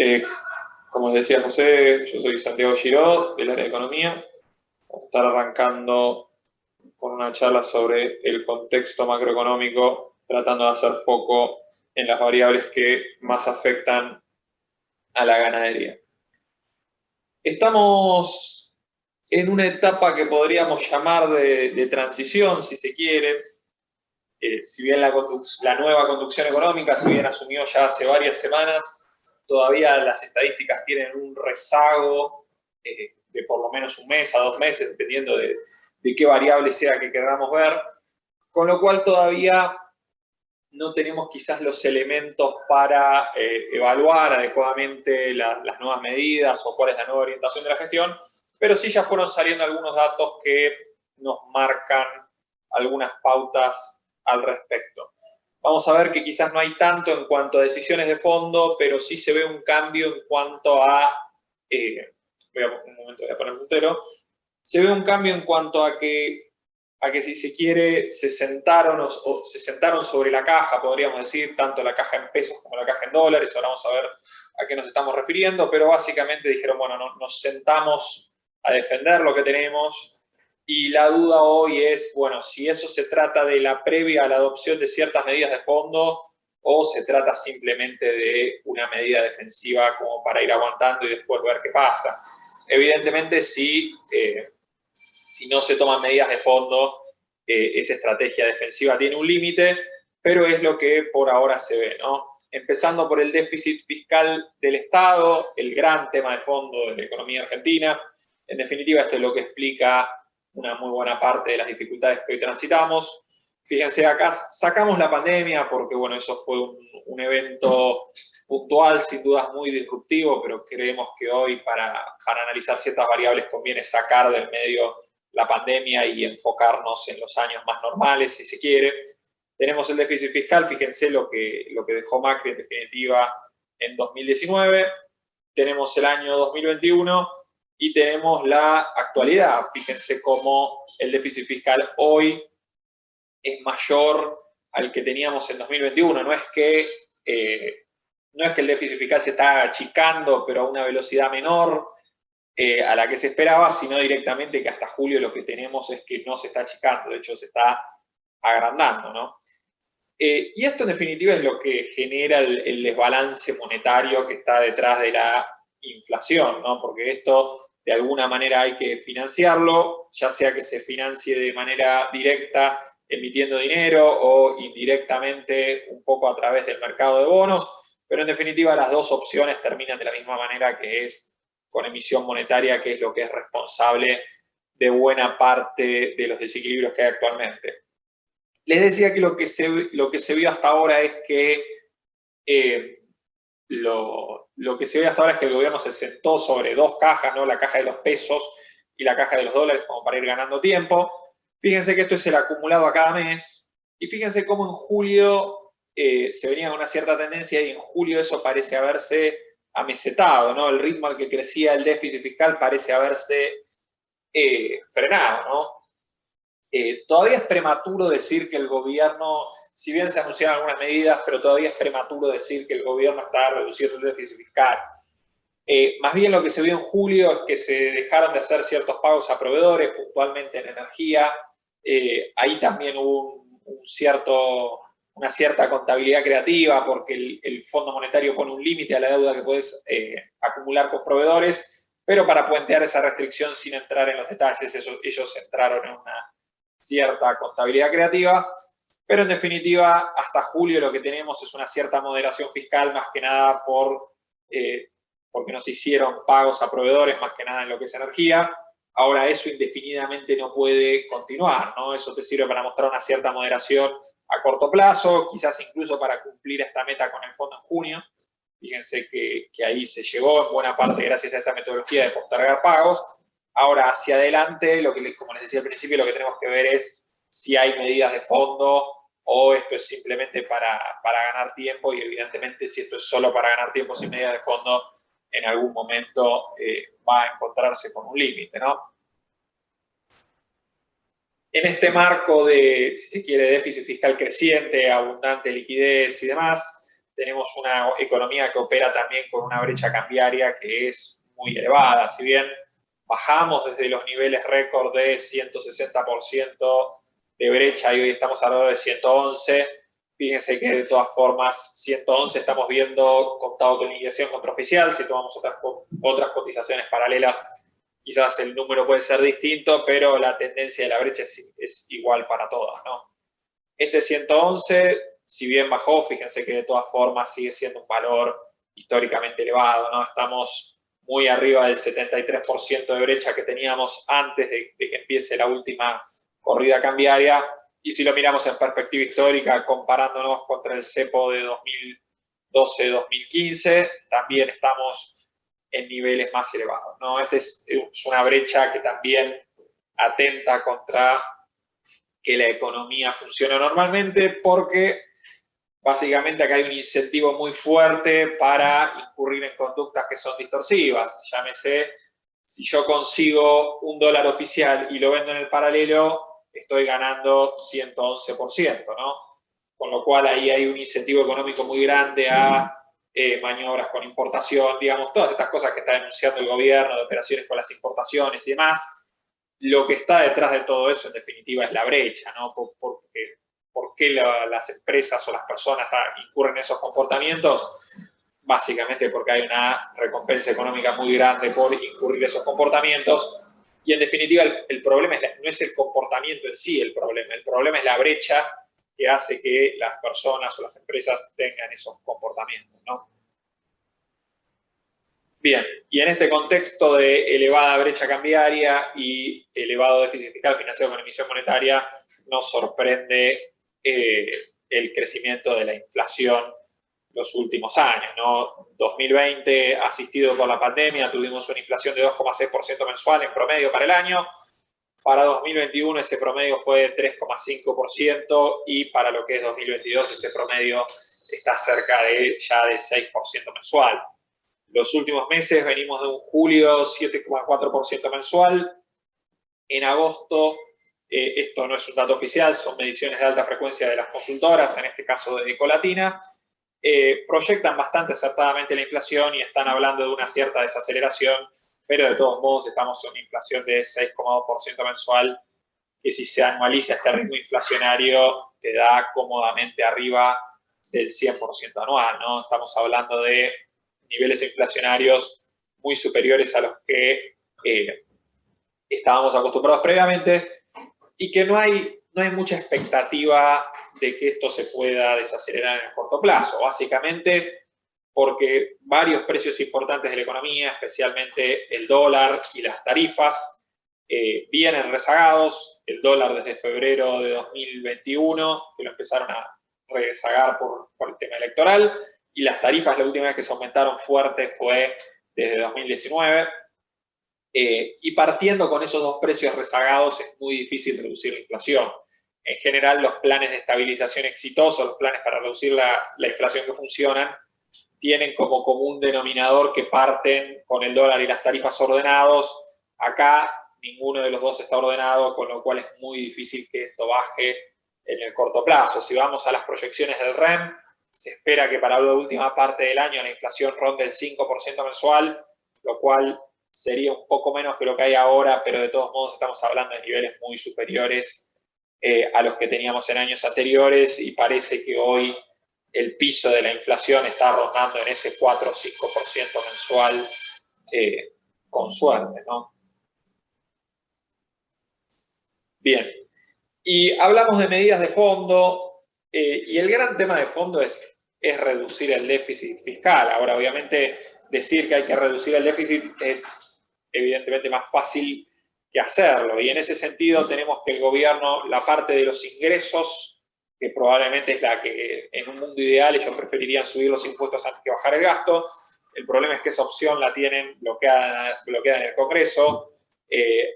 Eh, Como les decía José, yo soy Santiago Giró, del área de Economía. Vamos a estar arrancando con una charla sobre el contexto macroeconómico, tratando de hacer foco en las variables que más afectan a la ganadería. Estamos en una etapa que podríamos llamar de transición, si se quiere. Si bien la nueva conducción económica, si bien asumió ya hace varias semanas, todavía las estadísticas tienen un rezago de por lo menos un mes a 2 meses, dependiendo de qué variable sea que queramos ver, con lo cual todavía no tenemos quizás los elementos para evaluar adecuadamente las nuevas medidas o cuál es la nueva orientación de la gestión, pero sí ya fueron saliendo algunos datos que nos marcan algunas pautas al respecto. Vamos a ver que quizás no hay tanto en cuanto a decisiones de fondo, pero sí se ve un cambio en cuanto a, un momento, voy a poner puntero, se ve un cambio en cuanto a que si se quiere, se sentaron sobre la caja, podríamos decir, tanto la caja en pesos como la caja en dólares. Ahora vamos a ver a qué nos estamos refiriendo, pero básicamente dijeron, bueno, nos sentamos a defender lo que tenemos, y la duda hoy es, bueno, si eso se trata de la previa a la adopción de ciertas medidas de fondo o se trata simplemente de una medida defensiva como para ir aguantando y después ver qué pasa. Evidentemente, si no se toman medidas de fondo, esa estrategia defensiva tiene un límite, pero es lo que por ahora se ve, ¿no? Empezando por el déficit fiscal del Estado, el gran tema de fondo de la economía argentina. En definitiva, esto es lo que explica una muy buena parte de las dificultades que hoy transitamos. Fíjense, acá sacamos la pandemia porque, bueno, eso fue un evento puntual, sin dudas muy disruptivo, pero creemos que hoy para analizar ciertas variables conviene sacar del medio la pandemia y enfocarnos en los años más normales, si se quiere. Tenemos el déficit fiscal, fíjense lo que dejó Macri en definitiva en 2019, tenemos el año 2021 y tenemos la actualidad. Fíjense cómo el déficit fiscal hoy es mayor al que teníamos en 2021. No es que el déficit fiscal se está achicando, pero a una velocidad menor a la que se esperaba, sino directamente que hasta julio lo que tenemos es que no se está achicando, de hecho se está agrandando, ¿no? Y esto en definitiva es lo que genera el desbalance monetario que está detrás de la inflación, ¿no? Porque esto de alguna manera hay que financiarlo, ya sea que se financie de manera directa emitiendo dinero o indirectamente un poco a través del mercado de bonos, pero en definitiva las dos opciones terminan de la misma manera, que es con emisión monetaria, que es lo que es responsable de buena parte de los desequilibrios que hay actualmente. Les decía que lo que se vio hasta ahora es que lo que se ve hasta ahora es que el gobierno se sentó sobre dos cajas, ¿no? La caja de los pesos y la caja de los dólares, como para ir ganando tiempo. Fíjense que esto es el acumulado a cada mes, y fíjense cómo en julio se venía con una cierta tendencia y en julio eso parece haberse amesetado, ¿no? El ritmo al que crecía el déficit fiscal parece haberse frenado, ¿no? Todavía es prematuro decir que el gobierno, si bien se anunciaron algunas medidas, pero todavía es prematuro decir que el gobierno está reduciendo el déficit fiscal. Más bien lo que se vio en julio es que se dejaron de hacer ciertos pagos a proveedores, puntualmente en energía. Ahí también hubo una cierta contabilidad creativa, porque el Fondo Monetario pone un límite a la deuda que puedes acumular con proveedores, pero para puentear esa restricción sin entrar en los detalles, ellos entraron en una cierta contabilidad creativa, pero en definitiva hasta julio lo que tenemos es una cierta moderación fiscal, más que nada porque nos hicieron pagos a proveedores, más que nada en lo que es energía. Ahora eso indefinidamente no puede continuar, ¿no? Eso te sirve para mostrar una cierta moderación a corto plazo, quizás incluso para cumplir esta meta con el fondo en junio. Fíjense que ahí se llegó en buena parte gracias a esta metodología de postergar pagos. Ahora, hacia adelante, como les decía al principio, lo que tenemos que ver es si hay medidas de fondo o esto es simplemente para ganar tiempo, y evidentemente si esto es solo para ganar tiempo sin medidas de fondo, en algún momento va a encontrarse con un límite, ¿no? En este marco de, si se quiere, déficit fiscal creciente, abundante liquidez y demás, tenemos una economía que opera también con una brecha cambiaria que es muy elevada. Si bien bajamos desde los niveles récord de 160% de brecha y hoy estamos alrededor de 111, fíjense que de todas formas 111 estamos viendo contado con liquidación contraoficial. Si tomamos otras cotizaciones paralelas, quizás el número puede ser distinto, pero la tendencia de la brecha es igual para todas, ¿no? Este 111, si bien bajó, fíjense que de todas formas sigue siendo un valor históricamente elevado, ¿no? Estamos muy arriba del 73% de brecha que teníamos antes de que empiece la última corrida cambiaria. Y si lo miramos en perspectiva histórica, comparándonos contra el cepo de 2012-2015, también estamos en niveles más elevados, ¿no? Esta es una brecha que también atenta contra que la economía funcione normalmente, porque básicamente acá hay un incentivo muy fuerte para incurrir en conductas que son distorsivas. Llámese, si yo consigo $1 oficial y lo vendo en el paralelo, estoy ganando 111%, ¿no? Con lo cual ahí hay un incentivo económico muy grande a maniobras con importación, digamos, todas estas cosas que está denunciando el gobierno, de operaciones con las importaciones y demás. Lo que está detrás de todo eso, en definitiva, es la brecha, ¿no? ¿Por qué las empresas o las personas incurren en esos comportamientos? Básicamente porque hay una recompensa económica muy grande por incurrir esos comportamientos. Y en definitiva, el problema no es el comportamiento en sí el problema es la brecha que hace que las personas o las empresas tengan esos comportamientos, ¿no? Bien, y en este contexto de elevada brecha cambiaria y elevado déficit fiscal financiado con emisión monetaria, nos sorprende el crecimiento de la inflación los últimos años, ¿no? 2020, asistido por la pandemia, tuvimos una inflación de 2,6% mensual en promedio para el año. Para 2021 ese promedio fue de 3,5% y para lo que es 2022 ese promedio está cerca ya de 6% mensual. Los últimos meses venimos de un julio 7,4% mensual. En agosto, esto no es un dato oficial, son mediciones de alta frecuencia de las consultoras, en este caso de Ecolatina, proyectan bastante acertadamente la inflación y están hablando de una cierta desaceleración, pero de todos modos estamos en una inflación de 6,2% mensual, que si se anualiza este ritmo inflacionario te da cómodamente arriba del 100% anual, ¿no? Estamos hablando de niveles inflacionarios muy superiores a los que estábamos acostumbrados previamente y que no hay mucha expectativa de que esto se pueda desacelerar en el corto plazo, básicamente porque varios precios importantes de la economía, especialmente el dólar y las tarifas, vienen rezagados. El dólar desde febrero de 2021, que lo empezaron a rezagar por el tema electoral, y las tarifas la última vez que se aumentaron fuerte fue desde 2019. Y partiendo con esos dos precios rezagados es muy difícil reducir la inflación. En general, los planes de estabilización exitosos, los planes para reducir la inflación que funcionan, tienen como común denominador que parten con el dólar y las tarifas ordenados. Acá ninguno de los dos está ordenado, con lo cual es muy difícil que esto baje en el corto plazo. Si vamos a las proyecciones del REM, se espera que para la última parte del año la inflación ronde el 5% mensual, lo cual sería un poco menos que lo que hay ahora, pero de todos modos estamos hablando de niveles muy superiores a los que teníamos en años anteriores, y parece que hoy el piso de la inflación está rondando en ese 4 o 5% mensual, con suerte, ¿no? Bien, y hablamos de medidas de fondo, y el gran tema de fondo es reducir el déficit fiscal. Ahora, obviamente, decir que hay que reducir el déficit es evidentemente más fácil que hacerlo, y en ese sentido tenemos que el gobierno, la parte de los ingresos, que probablemente es la que en un mundo ideal ellos preferirían subir los impuestos antes que bajar el gasto. El problema es que esa opción la tienen bloqueada en el Congreso.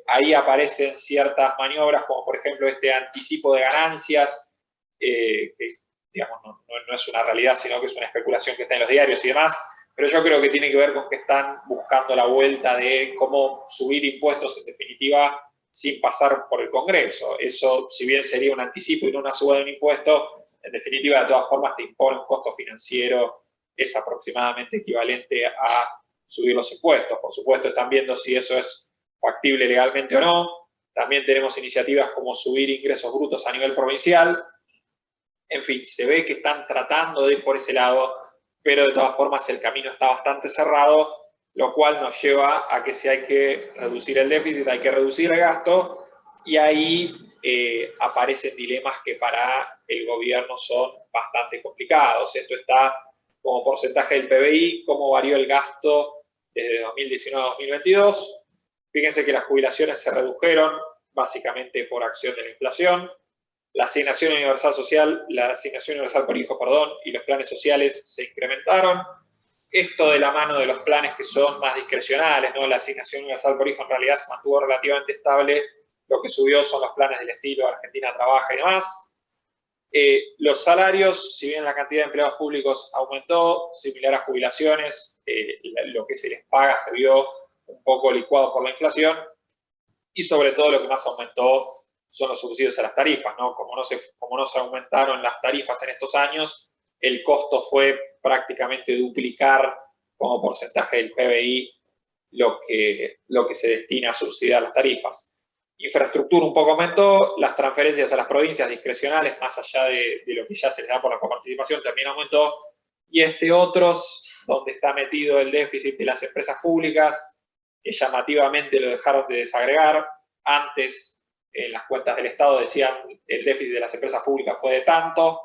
Ahí aparecen ciertas maniobras, como por ejemplo este anticipo de ganancias, que digamos, no es una realidad, sino que es una especulación que está en los diarios y demás, pero yo creo que tiene que ver con que están buscando la vuelta de cómo subir impuestos en definitiva sin pasar por el Congreso. Eso, si bien sería un anticipo y no una suba de un impuesto, en definitiva de todas formas te impone un costo financiero es aproximadamente equivalente a subir los impuestos. Por supuesto, están viendo si eso es factible legalmente o no. También tenemos iniciativas como subir ingresos brutos a nivel provincial. En fin, se ve que están tratando de ir por ese lado, pero de todas formas el camino está bastante cerrado, lo cual nos lleva a que si hay que reducir el déficit, hay que reducir el gasto, y ahí aparecen dilemas que para el gobierno son bastante complicados. Esto está como porcentaje del PBI, cómo varió el gasto desde 2019 a 2022. Fíjense que las jubilaciones se redujeron básicamente por acción de la inflación. La asignación universal social, la asignación universal por hijo, perdón, y los planes sociales se incrementaron. Esto de la mano de los planes que son más discrecionales, ¿no? La asignación universal por hijo en realidad se mantuvo relativamente estable. Lo que subió son los planes del estilo Argentina Trabaja y demás. Los salarios, si bien la cantidad de empleados públicos aumentó, similar a jubilaciones, lo que se les paga se vio un poco licuado por la inflación. Y sobre todo lo que más aumentó son los subsidios a las tarifas, ¿no? Como no se aumentaron las tarifas en estos años, el costo fue prácticamente duplicar como porcentaje del PBI lo que se destina a subsidiar las tarifas. Infraestructura un poco aumentó, las transferencias a las provincias discrecionales, más allá de lo que ya se les da por la coparticipación, también aumentó, y otros, donde está metido el déficit de las empresas públicas, que llamativamente lo dejaron de desagregar. Antes, en las cuentas del Estado decían el déficit de las empresas públicas fue de tanto,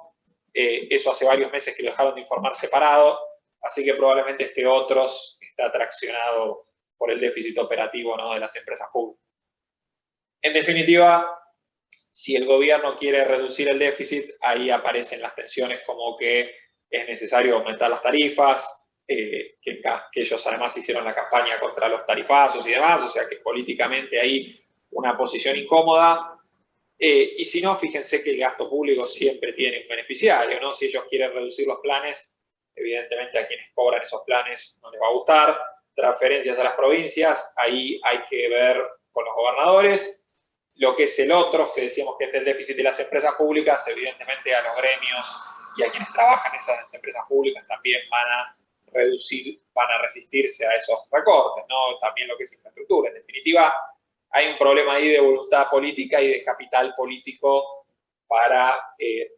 eso hace varios meses que lo dejaron de informar separado, así que probablemente otros está traccionado por el déficit operativo, ¿no?, de las empresas públicas. En definitiva, si el gobierno quiere reducir el déficit, ahí aparecen las tensiones como que es necesario aumentar las tarifas, que ellos además hicieron la campaña contra los tarifazos y demás, o sea que políticamente hay una posición incómoda. Y si no, fíjense que el gasto público siempre tiene un beneficiario, ¿no? Si ellos quieren reducir los planes, evidentemente a quienes cobran esos planes no les va a gustar. Transferencias a las provincias, ahí hay que ver con los gobernadores. Lo que es el otro, que decíamos que es el déficit de las empresas públicas, evidentemente a los gremios y a quienes trabajan en esas empresas públicas también van a resistirse a esos recortes, ¿no? También lo que es infraestructura. En definitiva, hay un problema ahí de voluntad política y de capital político para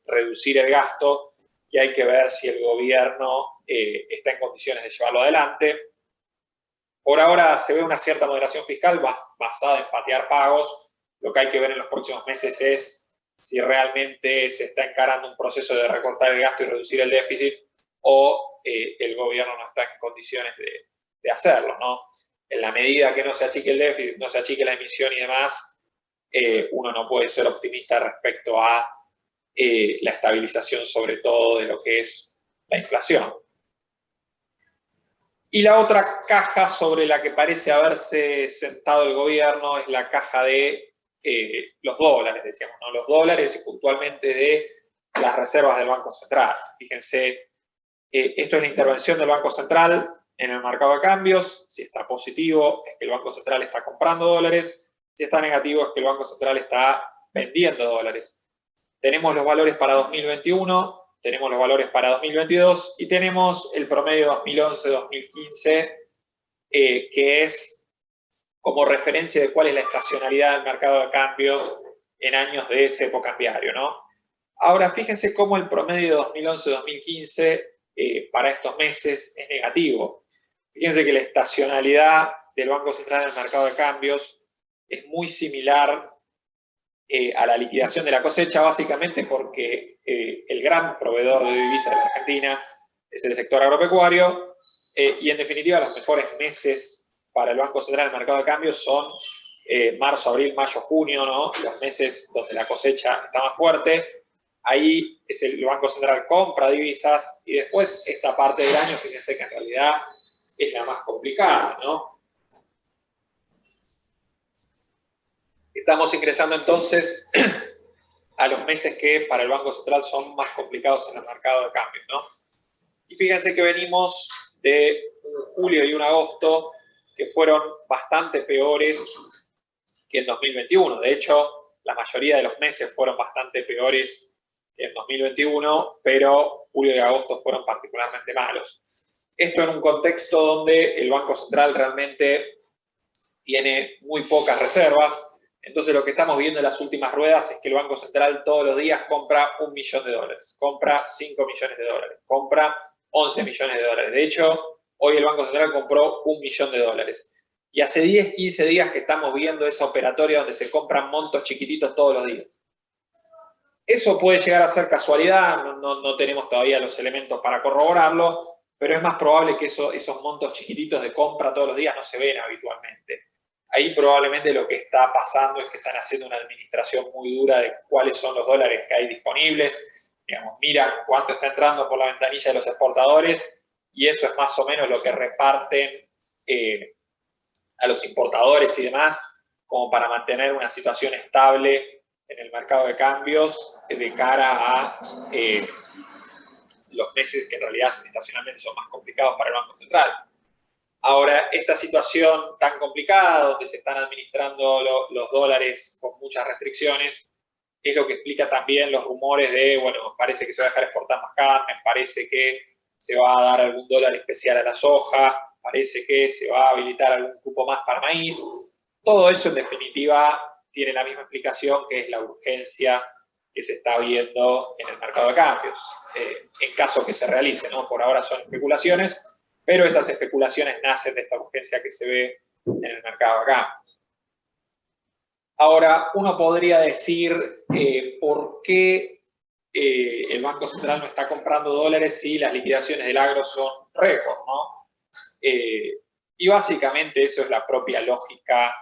reducir el gasto, y hay que ver si el gobierno está en condiciones de llevarlo adelante. Por ahora se ve una cierta moderación fiscal basada en patear pagos. Lo que hay que ver en los próximos meses es si realmente se está encarando un proceso de recortar el gasto y reducir el déficit, o el gobierno no está en condiciones de hacerlo, ¿no? En la medida que no se achique el déficit, no se achique la emisión y demás, uno no puede ser optimista respecto a la estabilización, sobre todo de lo que es la inflación. Y la otra caja sobre la que parece haberse sentado el gobierno es la caja de los dólares, decíamos, ¿no? Los dólares y puntualmente de las reservas del Banco Central. Fíjense, esto es la intervención del Banco Central en el mercado de cambios. Si está positivo es que el Banco Central está comprando dólares, si está negativo es que el Banco Central está vendiendo dólares. Tenemos los valores para 2021, tenemos los valores para 2022 y tenemos el promedio 2011-2015, que es como referencia de cuál es la estacionalidad del mercado de cambios en años de cepo cambiario, ¿no? Ahora, fíjense cómo el promedio de 2011-2015 para estos meses es negativo. Fíjense que la estacionalidad del Banco Central en el mercado de cambios es muy similar a la liquidación de la cosecha, básicamente porque el gran proveedor de divisas de la Argentina es el sector agropecuario, y en definitiva los mejores meses para el Banco Central en el mercado de cambios son marzo, abril, mayo, junio, ¿no? Los meses donde la cosecha está más fuerte. Ahí es el Banco Central compra divisas, y después esta parte del año, fíjense que en realidad es la más complicada, ¿no? Estamos ingresando entonces a los meses que para el Banco Central son más complicados en el mercado de cambios, ¿no? Y fíjense que venimos de un julio y un agosto que fueron bastante peores que en 2021. De hecho, la mayoría de los meses fueron bastante peores que en 2021, pero julio y agosto fueron particularmente malos. Esto en un contexto donde el Banco Central realmente tiene muy pocas reservas. Entonces lo que estamos viendo en las últimas ruedas es que el Banco Central todos los días compra $1 millón, compra 5 millones de dólares, compra 11 millones de dólares. De hecho, hoy el Banco Central compró $1 millón. Y hace 10, 15 días que estamos viendo esa operatoria donde se compran montos chiquititos todos los días. Eso puede llegar a ser casualidad, no tenemos todavía los elementos para corroborarlo, pero es más probable que esos montos chiquititos de compra todos los días no se ven habitualmente. Ahí probablemente lo que está pasando es que están haciendo una administración muy dura de cuáles son los dólares que hay disponibles. Digamos, mira cuánto está entrando por la ventanilla de los exportadores y eso es más o menos lo que reparten a los importadores y demás, como para mantener una situación estable en el mercado de cambios de cara a los meses que en realidad estacionalmente son más complicados para el Banco Central. Ahora, esta situación tan complicada, donde se están administrando los dólares con muchas restricciones, es lo que explica también los rumores de, bueno, parece que se va a dejar exportar más carne, parece que se va a dar algún dólar especial a la soja, parece que se va a habilitar algún cupo más para maíz. Todo eso, en definitiva, tiene la misma explicación, que es la urgencia que se está viendo en el mercado de cambios, en caso que se realice, ¿no? Por ahora son especulaciones, pero esas especulaciones nacen de esta urgencia que se ve en el mercado de cambios. Ahora, uno podría decir por qué el Banco Central no está comprando dólares si las liquidaciones del agro son récord, ¿no? Y básicamente eso es la propia lógica.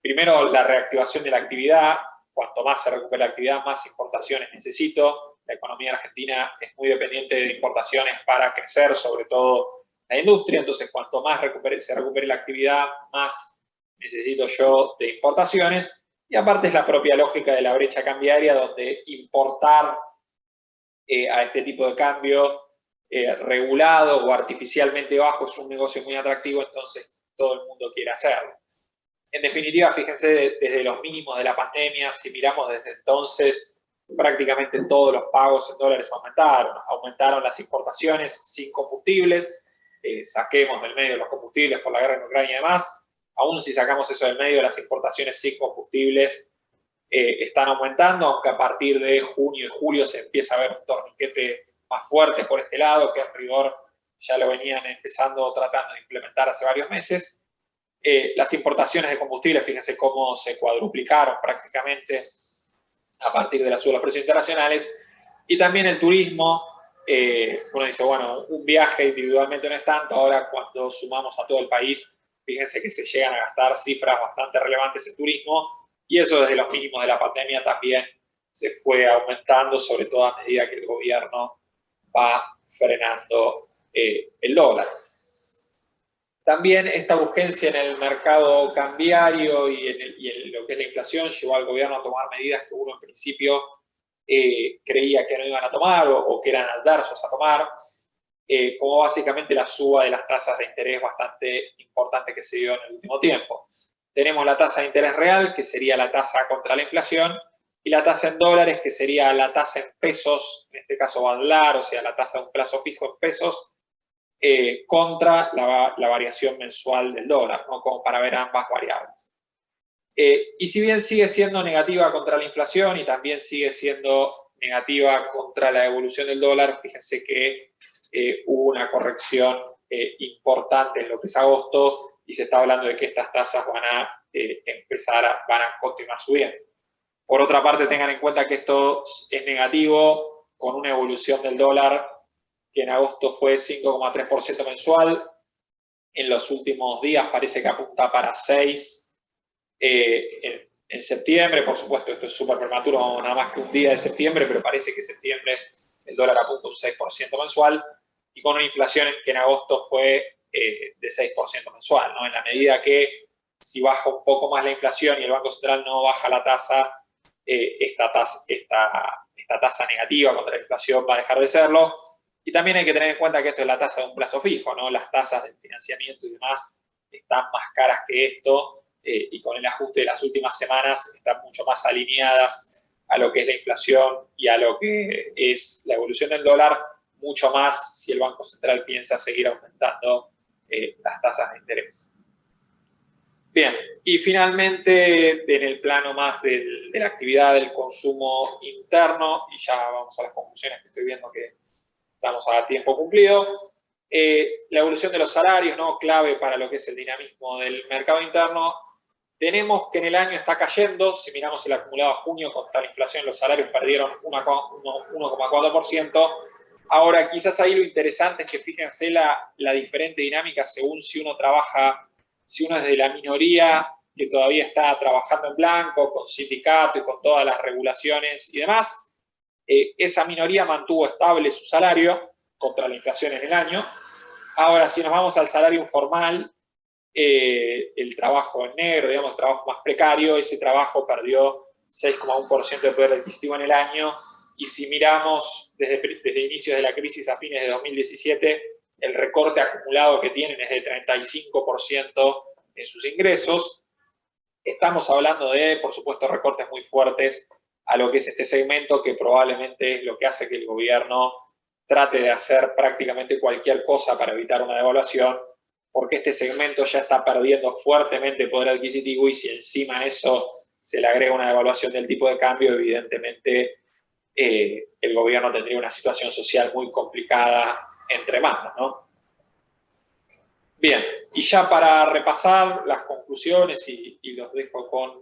Primero, la reactivación de la actividad. Cuanto más se recupera la actividad, más importaciones necesito. La economía argentina es muy dependiente de importaciones para crecer, sobre todo la industria. Entonces, cuanto más se recupere la actividad, más necesito yo de importaciones. Y aparte es la propia lógica de la brecha cambiaria, donde importar a este tipo de cambio regulado o artificialmente bajo es un negocio muy atractivo, entonces todo el mundo quiere hacerlo. En definitiva, fíjense, desde los mínimos de la pandemia, si miramos desde entonces, prácticamente todos los pagos en dólares aumentaron. Aumentaron las importaciones sin combustibles, saquemos del medio los combustibles por la guerra en Ucrania y demás. Aún si sacamos eso del medio, las importaciones sin combustibles están aumentando, aunque a partir de junio y julio se empieza a ver un torniquete más fuerte por este lado, que en rigor ya lo venían empezando tratando de implementar hace varios meses. Las importaciones de combustibles, fíjense cómo se cuadruplicaron prácticamente a partir de la suba de los precios internacionales. Y también el turismo, uno dice, bueno, un viaje individualmente no es tanto, ahora cuando sumamos a todo el país, fíjense que se llegan a gastar cifras bastante relevantes en turismo, y eso desde los mínimos de la pandemia también se fue aumentando, sobre todo a medida que el gobierno va frenando el dólar. También esta urgencia en el mercado cambiario y en lo que es la inflación llevó al gobierno a tomar medidas que uno en principio creía que no iban a tomar o que eran adversos a tomar, como básicamente la suba de las tasas de interés bastante importante que se dio en el último tiempo. Tenemos la tasa de interés real, que sería la tasa contra la inflación, y la tasa en dólares, que sería la tasa en pesos, en este caso Badlar, o sea, la tasa de un plazo fijo en pesos, contra la variación mensual del dólar, ¿no? Como para ver ambas variables. Y si bien sigue siendo negativa contra la inflación y también sigue siendo negativa contra la evolución del dólar, fíjense que hubo una corrección importante en lo que es agosto y se está hablando de que estas tasas van a continuar subiendo. Por otra parte, tengan en cuenta que esto es negativo con una evolución del dólar que en agosto fue 5,3% mensual. En los últimos días parece que apunta para 6 en septiembre. Por supuesto, esto es súper prematuro, nada más que un día de septiembre, pero parece que en septiembre el dólar apunta un 6% mensual y con una inflación que en agosto fue de 6% mensual, ¿no? En la medida que si baja un poco más la inflación y el Banco Central no baja la tasa, esta tasa negativa contra la inflación va a dejar de serlo. Y también hay que tener en cuenta que esto es la tasa de un plazo fijo, ¿no? Las tasas del financiamiento y demás están más caras que esto y con el ajuste de las últimas semanas están mucho más alineadas a lo que es la inflación y a lo que es la evolución del dólar, mucho más si el Banco Central piensa seguir aumentando las tasas de interés. Bien, y finalmente, en el plano más de la actividad del consumo interno, y ya vamos a las conclusiones que estoy viendo que estamos a tiempo cumplido, la evolución de los salarios, ¿no? Clave para lo que es el dinamismo del mercado interno. Tenemos que en el año está cayendo, si miramos el acumulado a junio contra la inflación, los salarios perdieron 1,4%. Ahora, quizás ahí lo interesante es que fíjense la diferente dinámica según si uno trabaja, si uno es de la minoría que todavía está trabajando en blanco, con sindicato y con todas las regulaciones y demás. Esa minoría mantuvo estable su salario contra la inflación en el año. Ahora, si nos vamos al salario informal, el trabajo en negro, digamos, el trabajo más precario, ese trabajo perdió 6,1% de poder adquisitivo en el año, y si miramos desde inicios de la crisis a fines de 2017, el recorte acumulado que tienen es de 35% en sus ingresos. Estamos hablando de, por supuesto, recortes muy fuertes a lo que es este segmento, que probablemente es lo que hace que el gobierno trate de hacer prácticamente cualquier cosa para evitar una devaluación, porque este segmento ya está perdiendo fuertemente poder adquisitivo, y si encima a eso se le agrega una devaluación del tipo de cambio, evidentemente el gobierno tendría una situación social muy complicada entre manos, ¿no? Bien, y ya para repasar las conclusiones, y los dejo con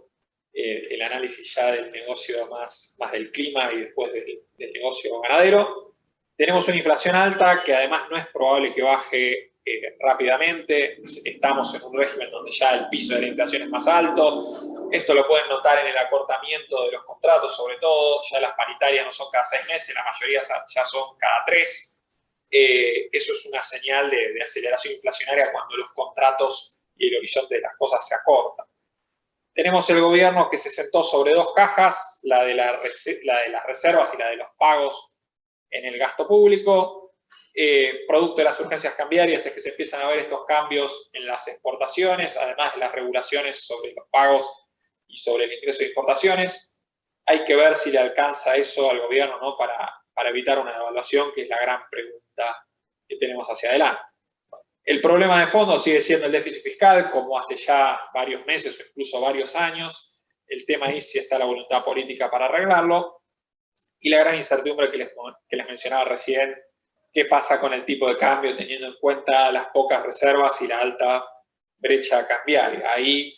el análisis ya del negocio más del clima y después del negocio ganadero. Tenemos una inflación alta que además no es probable que baje rápidamente. Estamos en un régimen donde ya el piso de la inflación es más alto. Esto lo pueden notar en el acortamiento de los contratos, sobre todo. Ya las paritarias no son cada 6 meses, la mayoría ya son cada 3. Eso es una señal de aceleración inflacionaria cuando los contratos y el horizonte de las cosas se acortan. Tenemos el gobierno que se sentó sobre dos cajas, la de las reservas y la de los pagos en el gasto público. Producto de las urgencias cambiarias es que se empiezan a ver estos cambios en las exportaciones, además de las regulaciones sobre los pagos y sobre el ingreso de importaciones. Hay que ver si le alcanza eso al gobierno, ¿no? para evitar una devaluación, que es la gran pregunta que tenemos hacia adelante. El problema de fondo sigue siendo el déficit fiscal, como hace ya varios meses o incluso varios años. El tema ahí sí está la voluntad política para arreglarlo. Y la gran incertidumbre que les mencionaba recién, qué pasa con el tipo de cambio teniendo en cuenta las pocas reservas y la alta brecha cambiaria. Ahí,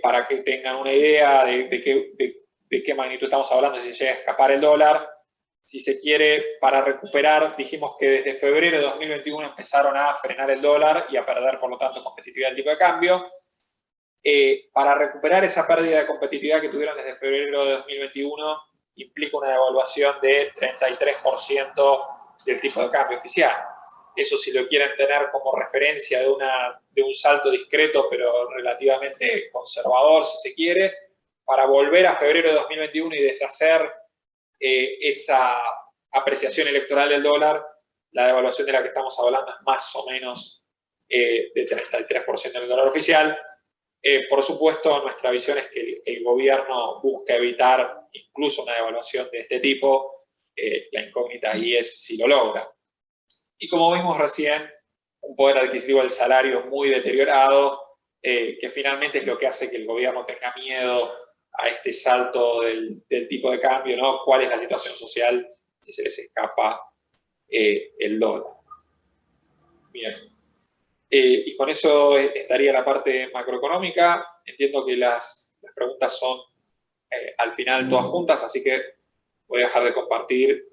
para que tengan una idea de qué magnitud estamos hablando, si llega a escapar el dólar, si se quiere, para recuperar, dijimos que desde febrero de 2021 empezaron a frenar el dólar y a perder, por lo tanto, competitividad del tipo de cambio. Para recuperar esa pérdida de competitividad que tuvieron desde febrero de 2021, implica una devaluación de 33% del tipo de cambio oficial. Eso, si lo quieren tener como referencia de un salto discreto, pero relativamente conservador, si se quiere, para volver a febrero de 2021 y deshacer esa apreciación electoral del dólar, la devaluación de la que estamos hablando es más o menos de 33% en el dólar oficial. Por supuesto, nuestra visión es que el gobierno busca evitar incluso una devaluación de este tipo. La incógnita ahí es si lo logra. Y como vimos recién, un poder adquisitivo del salario muy deteriorado, que finalmente es lo que hace que el gobierno tenga miedo a este salto del tipo de cambio, ¿no? ¿Cuál es la situación social si se les escapa el dólar? Bien. Y con eso estaría la parte macroeconómica. Entiendo que las preguntas son al final todas juntas, así que voy a dejar de compartir